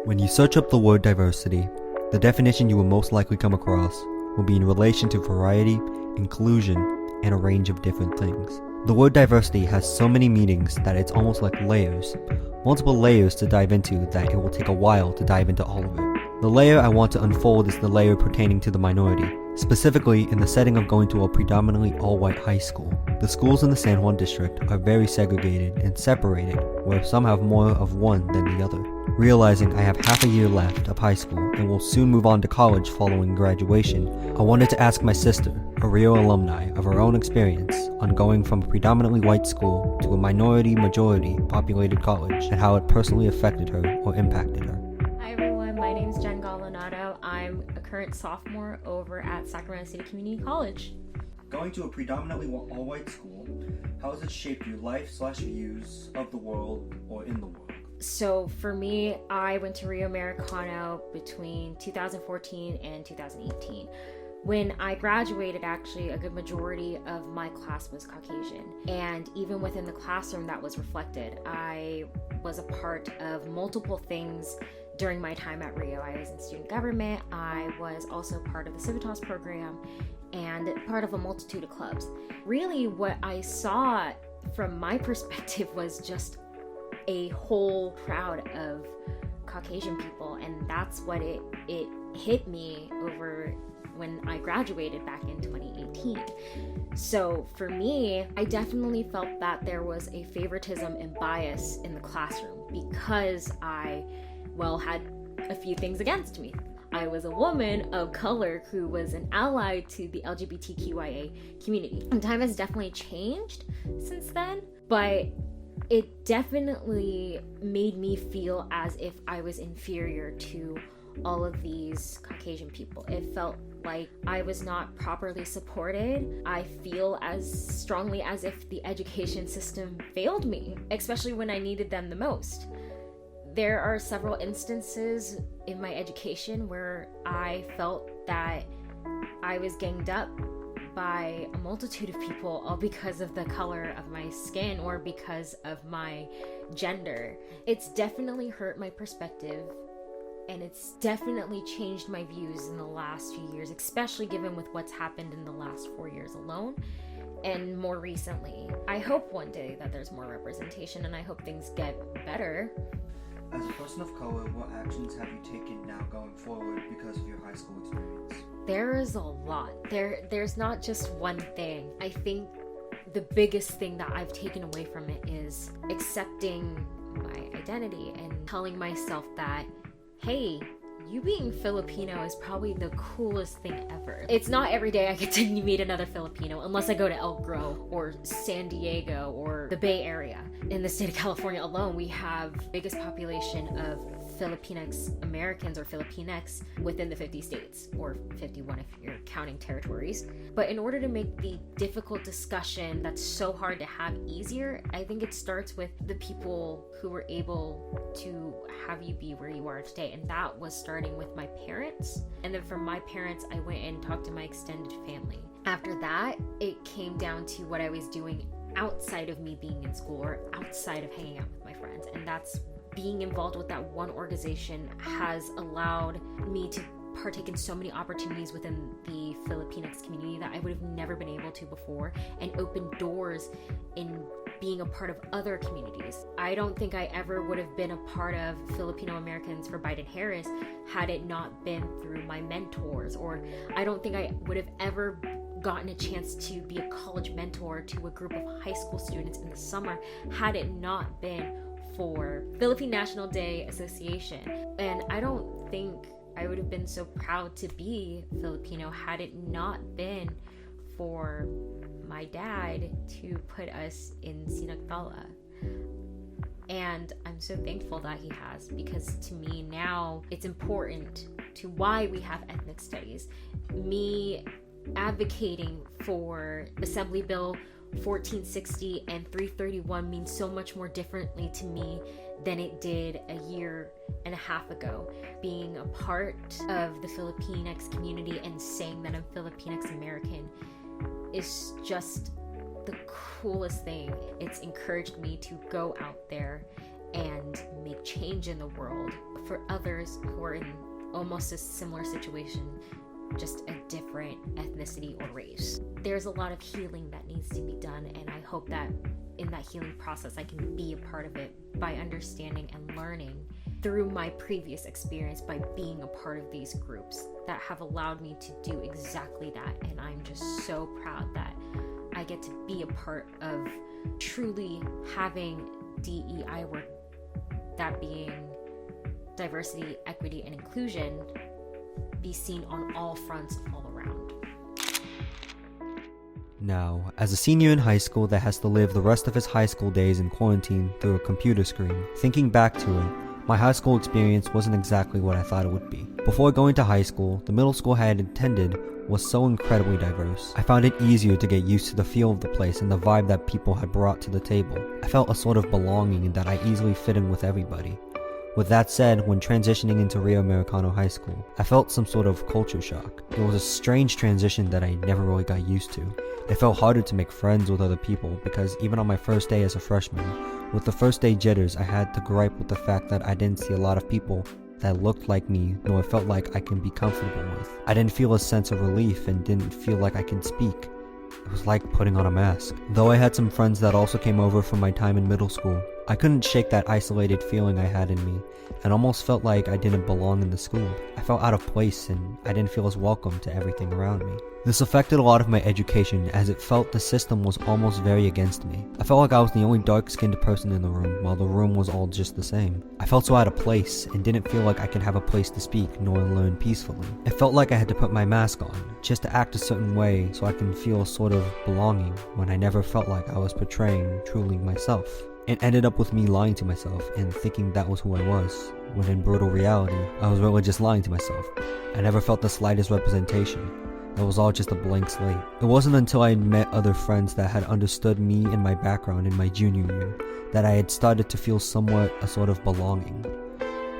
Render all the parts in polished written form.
When you search up the word diversity, the definition you will most likely come across will be in relation to variety, inclusion, and a range of different things. The word diversity has so many meanings that it's almost like layers, multiple layers to dive into that it will take a while to dive into all of it. The layer I want to unfold is the layer pertaining to the minority, specifically in the setting of going to a predominantly all-white high school. The schools in the San Juan district are very segregated and separated, where some have more of one than the other. Realizing I have half a year left of high school and will soon move on to college following graduation, I wanted to ask my sister, a Rio alumni, of her own experience on going from a predominantly white school to a majority populated college and how it personally affected her or impacted her. Hi everyone, my name is Jen Galinato. I'm a current sophomore over at Sacramento City Community College. Going to a predominantly all-white school, how has it shaped your life/views of the world or in the world? So for me, I went to Rio Americano between 2014 and 2018. When I graduated, actually, a good majority of my class was Caucasian. And even within the classroom, that was reflected. I was a part of multiple things during my time at Rio. I was in student government. I was also part of the Civitas program and part of a multitude of clubs. Really, what I saw from my perspective was just a whole crowd of Caucasian people, and that's what it hit me over when I graduated back in 2018. So for me, I definitely felt that there was a favoritism and bias in the classroom because I, had a few things against me. I was a woman of color who was an ally to the LGBTQIA community. And time has definitely changed since then, but it definitely made me feel as if I was inferior to all of these Caucasian people. It felt like I was not properly supported. I feel as strongly as if the education system failed me, especially when I needed them the most. There are several instances in my education where I felt that I was ganged up by a multitude of people, all because of the color of my skin or because of my gender. It's definitely hurt my perspective, and it's definitely changed my views in the last few years, especially given with what's happened in the last 4 years alone and more recently. I hope one day that there's more representation, and I hope things get better. As a person of color, what actions have you taken now going forward because of your high school experience? There is a lot. There's not just one thing. I think the biggest thing that I've taken away from it is accepting my identity and telling myself that, hey, you being Filipino is probably the coolest thing ever. It's not every day I get to meet another Filipino unless I go to Elk Grove or San Diego or the Bay Area. In the state of California alone, we have the biggest population of Filipinx Americans or Filipinx within the 50 states, or 51 if you're counting territories. But in order to make the difficult discussion that's so hard to have easier, I think it starts with the people who were able to have you be where you are today. And that was starting with my parents. And then from my parents, I went and talked to my extended family. After that, it came down to what I was doing outside of me being in school or outside of hanging out with my friends. And that's being involved with that one organization has allowed me to partake in so many opportunities within the Filipinx community that I would have never been able to before, and open doors in being a part of other communities. I don't think I ever would have been a part of Filipino Americans for Biden-Harris had it not been through my mentors, or I don't think I would have ever gotten a chance to be a college mentor to a group of high school students in the summer had it not been for Philippine National Day Association. And I don't think I would have been so proud to be Filipino had it not been for my dad to put us in Sinagtala. And I'm so thankful that he has, because to me now it's important to why we have ethnic studies. Me advocating for Assembly Bill 1460 and 331 means so much more differently to me than it did a year and a half ago. Being a part of the Filipinx community and saying that I'm Filipinx American is just the coolest thing. It's encouraged me to go out there and make a change in the world for others who are in almost a similar situation, just a different ethnicity or race. There's a lot of healing that needs to be done, and I hope that in that healing process I can be a part of it by understanding and learning through my previous experience by being a part of these groups that have allowed me to do exactly that. And I'm just so proud that I get to be a part of truly having DEI work, that being diversity, equity, and inclusion, be seen on all fronts all around. Now, as a senior in high school that has to live the rest of his high school days in quarantine through a computer screen, thinking back to it, my high school experience wasn't exactly what I thought it would be. Before going to high school, the middle school I had attended was so incredibly diverse. I found it easier to get used to the feel of the place and the vibe that people had brought to the table. I felt a sort of belonging and that I easily fit in with everybody. With that said, when transitioning into Rio Americano High School, I felt some sort of culture shock. It was a strange transition that I never really got used to. It felt harder to make friends with other people because even on my first day as a freshman, with the first day jitters, I had to gripe with the fact that I didn't see a lot of people that looked like me, nor felt like I can be comfortable with. I didn't feel a sense of relief and didn't feel like I could speak. It was like putting on a mask. Though I had some friends that also came over from my time in middle school, I couldn't shake that isolated feeling I had in me and almost felt like I didn't belong in the school. I felt out of place and I didn't feel as welcome to everything around me. This affected a lot of my education as it felt the system was almost very against me. I felt like I was the only dark-skinned person in the room while the room was all just the same. I felt so out of place and didn't feel like I could have a place to speak nor learn peacefully. It felt like I had to put my mask on just to act a certain way so I can feel a sort of belonging when I never felt like I was portraying truly myself. It ended up with me lying to myself and thinking that was who I was, when in brutal reality, I was really just lying to myself. I never felt the slightest representation. It was all just a blank slate. It wasn't until I had met other friends that had understood me and my background in my junior year that I had started to feel somewhat a sort of belonging.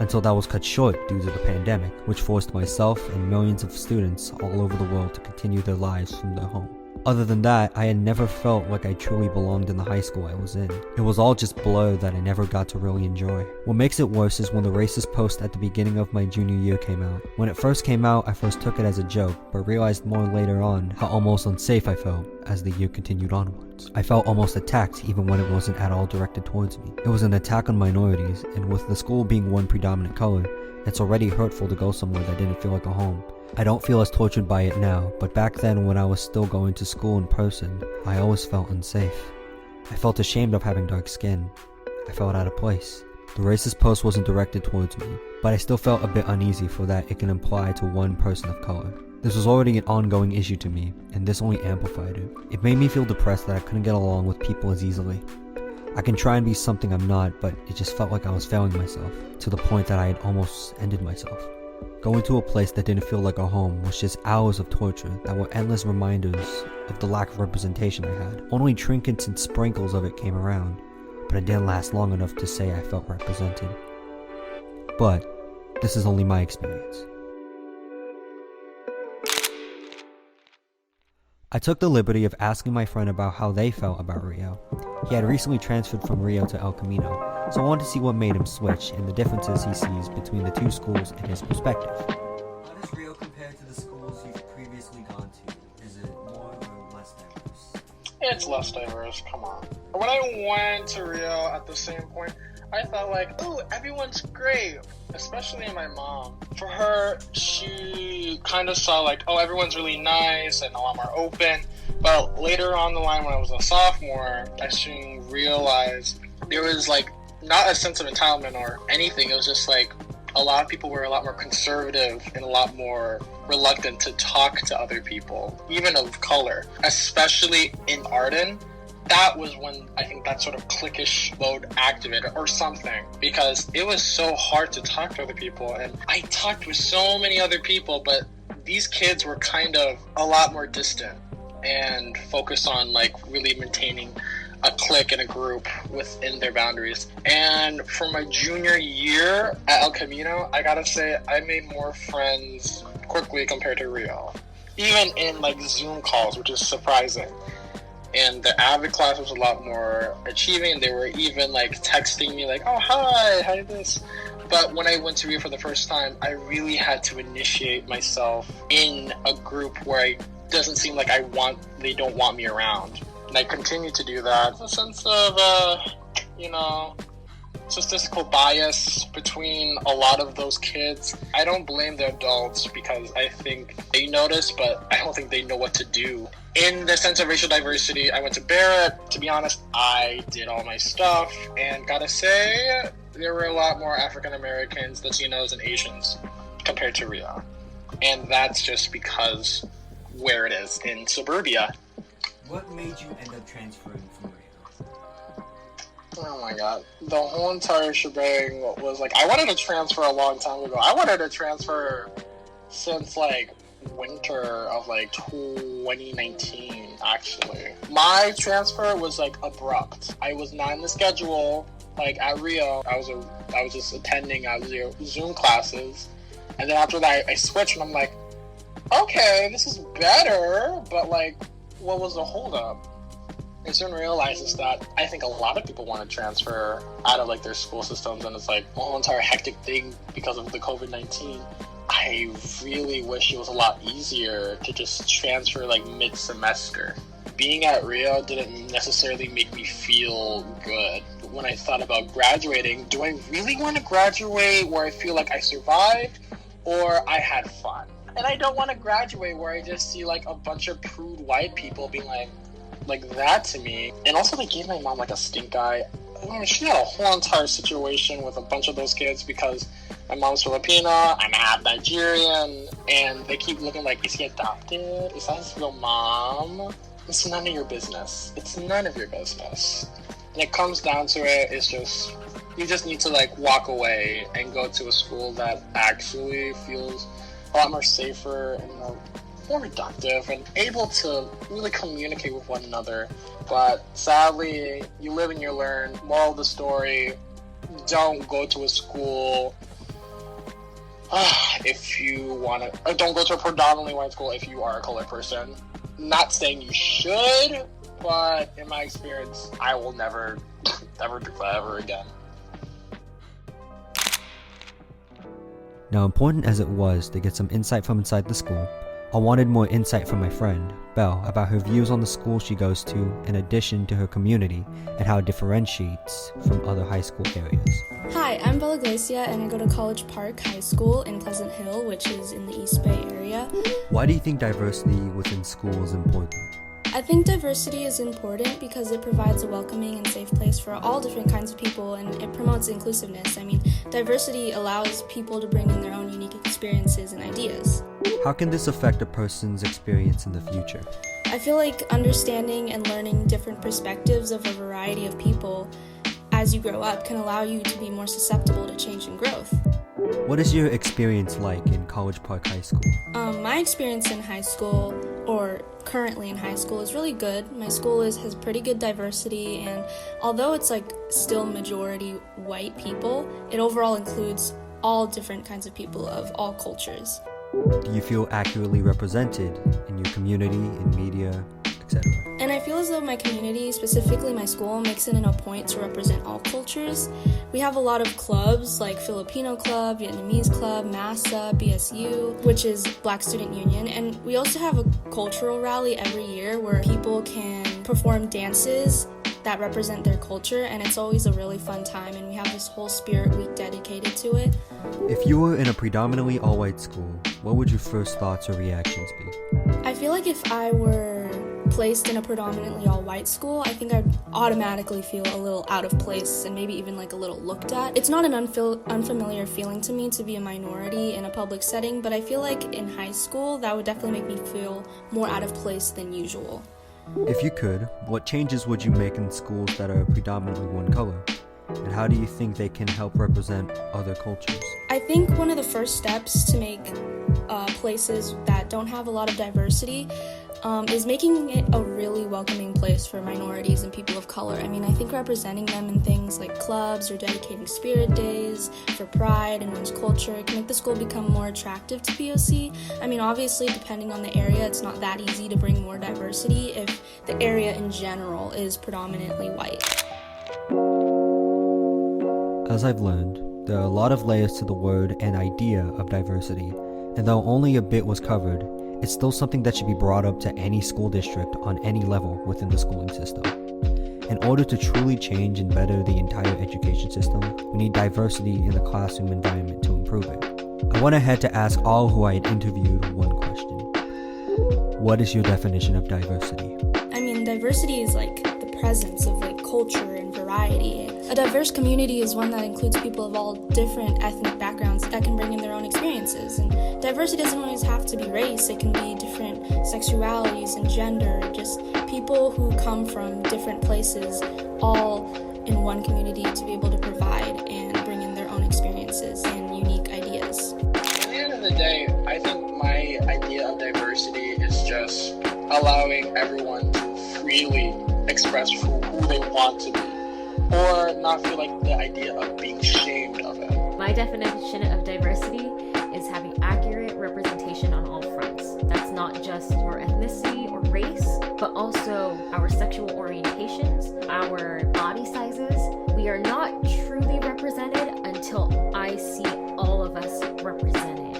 Until that was cut short due to the pandemic, which forced myself and millions of students all over the world to continue their lives from their home. Other than that, I had never felt like I truly belonged in the high school I was in. It was all just blur that I never got to really enjoy. What makes it worse is when the racist post at the beginning of my junior year came out. When it first came out, I first took it as a joke, but realized more later on how almost unsafe I felt as the year continued onwards. I felt almost attacked even when it wasn't at all directed towards me. It was an attack on minorities, and with the school being one predominant color, it's already hurtful to go somewhere that didn't feel like a home. I don't feel as tortured by it now, but back then when I was still going to school in person, I always felt unsafe. I felt ashamed of having dark skin. I felt out of place. The racist post wasn't directed towards me, but I still felt a bit uneasy for that it can apply to one person of color. This was already an ongoing issue to me, and this only amplified it. It made me feel depressed that I couldn't get along with people as easily. I can try and be something I'm not, but it just felt like I was failing myself, to the point that I had almost ended myself. Going to a place that didn't feel like a home was just hours of torture that were endless reminders of the lack of representation I had. Only trinkets and sprinkles of it came around, but it didn't last long enough to say I felt represented. But this is only my experience. I took the liberty of asking my friend about how they felt about Rio. He had recently transferred from Rio to El Camino, so I wanted to see what made him switch and the differences he sees between the two schools and his perspective. How does Rio compare to the schools you've previously gone to? Is it more or less diverse? It's less diverse, come on. When I went to Rio at the same point, I thought like, oh, everyone's great, especially my mom. For her, she kind of saw like, oh, everyone's really nice and a lot more open. But later on the line when I was a sophomore, I soon realized there was like not a sense of entitlement or anything. It was just like a lot of people were a lot more conservative and a lot more reluctant to talk to other people, even of color, especially in Arden. That was when I think that sort of cliquish mode activated or something, because it was so hard to talk to other people. And I talked with so many other people, but these kids were kind of a lot more distant and focused on like really maintaining a clique and a group within their boundaries. And for my junior year at El Camino, I gotta say I made more friends quickly compared to Rio, even in like Zoom calls, which is surprising. and the Avid class was a lot more achieving. They were even like texting me like, oh hi this. But when I went to Rio for the first time, I really had to initiate myself in a group where it doesn't seem like they don't want me around. And I continue to do that. There's a sense of, statistical bias between a lot of those kids. I don't blame the adults because I think they notice, but I don't think they know what to do. In the sense of racial diversity, I went to Barrett. To be honest, I did all my stuff, and gotta say, there were a lot more African Americans, Latinos, and Asians compared to Rio. And that's just because where it is in suburbia. What made you end up transferring from Rio? Oh my god. The whole entire shebang was like, I wanted to transfer a long time ago. I wanted to transfer since like winter of like 2019, actually. My transfer was like abrupt. I was not in the schedule. Like at Rio, I was just attending Zoom classes, and then after that I switched, and I'm like, okay, this is better, but like, what was the holdup? I soon realizes that I think a lot of people want to transfer out of like their school systems, and it's like a whole entire hectic thing because of the COVID-19. I really wish it was a lot easier to just transfer like mid-semester. Being at Rio didn't necessarily make me feel good. When I thought about graduating, do I really want to graduate where I feel like I survived or I had fun? And I don't want to graduate where I just see like a bunch of prude white people being like that to me. And also they gave my mom like a stink eye. I mean, she had a whole entire situation with a bunch of those kids because my mom's Filipino, I'm half Nigerian, and they keep looking like, is he adopted? Is that his real mom? It's none of your business. It's none of your business. And it comes down to it, it's just, you just need to like walk away and go to a school that actually feels a lot more safer and more productive and able to really communicate with one another. But sadly, you live and you learn. Moral of the story, don't go to a school if you want to, or don't go to a predominantly white school if you are a colored person. Not saying you should, but in my experience, I will never do that ever again. Now, important as it was to get some insight from inside the school, I wanted more insight from my friend, Belle, about her views on the school she goes to in addition to her community and how it differentiates from other high school areas. Hi, I'm Bella Glacia and I go to College Park High School in Pleasant Hill, which is in the East Bay area. Why do you think diversity within school is important? I think diversity is important because it provides a welcoming and safe place for all different kinds of people, and it promotes inclusiveness. I mean, diversity allows people to bring in their own unique experiences and ideas. How can this affect a person's experience in the future? I feel like understanding and learning different perspectives of a variety of people as you grow up can allow you to be more susceptible to change and growth. What is your experience like in College Park High School? My experience in high school, or currently in high school, is really good. My school has pretty good diversity, and although it's like still majority white people, it overall includes all different kinds of people of all cultures. Do you feel accurately represented in your community, in media, etc.? And I feel as though my community, specifically my school, makes it a point to represent all cultures. We have a lot of clubs like Filipino Club, Vietnamese Club, MASA, BSU, which is Black Student Union, and we also have a cultural rally every year where people can perform dances that represent their culture, and it's always a really fun time, and we have this whole Spirit Week dedicated to it. If you were in a predominantly all-white school, what would your first thoughts or reactions be? I feel like if I were placed in a predominantly all-white school, I think I'd automatically feel a little out of place and maybe even like a little looked at. It's not an unfamiliar feeling to me to be a minority in a public setting, but I feel like in high school that would definitely make me feel more out of place than usual. If you could, what changes would you make in schools that are predominantly one color? And how do you think they can help represent other cultures? I think one of the first steps to make places that don't have a lot of diversity is making it a really welcoming place for minorities and people of color. I mean, I think representing them in things like clubs or dedicating spirit days for pride and one's culture can make the school become more attractive to POC. I mean, obviously, depending on the area, it's not that easy to bring more diversity if the area in general is predominantly white. As I've learned, there are a lot of layers to the word and idea of diversity, and though only a bit was covered, it's still something that should be brought up to any school district on any level within the schooling system. In order to truly change and better the entire education system, we need diversity in the classroom environment to improve it. I went ahead to ask all who I had interviewed one question. What is your definition of diversity? I mean, diversity is like the presence of like culture and variety. A diverse community is one that includes people of all different ethnic backgrounds that can bring in their own experiences. And diversity doesn't always have to be race. It can be different sexualities and gender, just people who come from different places all in one community to be able to provide and bring in their own experiences and unique ideas. At the end of the day, I think my idea of diversity is just allowing everyone to freely express who they want to be, or not feel like the idea of being shamed of it. My definition of diversity is having accurate representation on all fronts. That's not just your ethnicity or race, but also our sexual orientations, our body sizes. We are not truly represented until I see all of us represented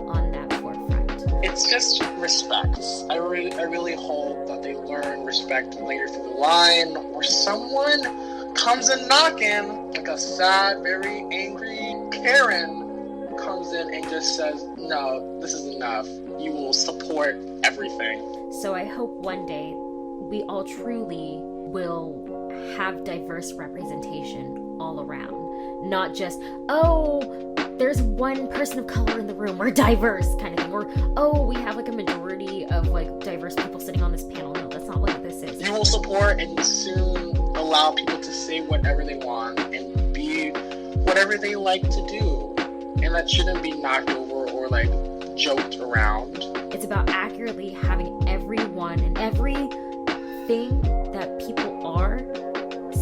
on that forefront. It's just respect. I really hope that they learn respect later through the line, or someone comes in knocking, like a sad, very angry Karen comes in and just says, no, this is enough. You will support everything. So I hope one day we all truly will have diverse representation all around. Not just, oh, there's one person of color in the room, we're diverse kind of thing. Or, oh, we have like a majority of like diverse people sitting on this panel. No, that's not what this is. You will support and soon allow people to say whatever they want and be whatever they like to do. And that shouldn't be knocked over or like joked around. It's about accurately having everyone and everything that people are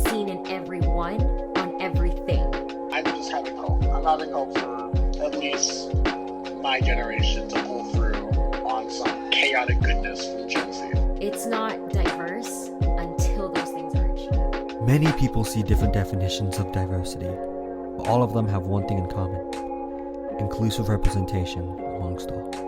seen in everyone on everything. I'm just having hope. I'm having hope for at least my generation to pull through on some chaotic goodness from Gen Z. It's not diverse until those things are achieved. Many people see different definitions of diversity, but all of them have one thing in common: inclusive representation amongst all.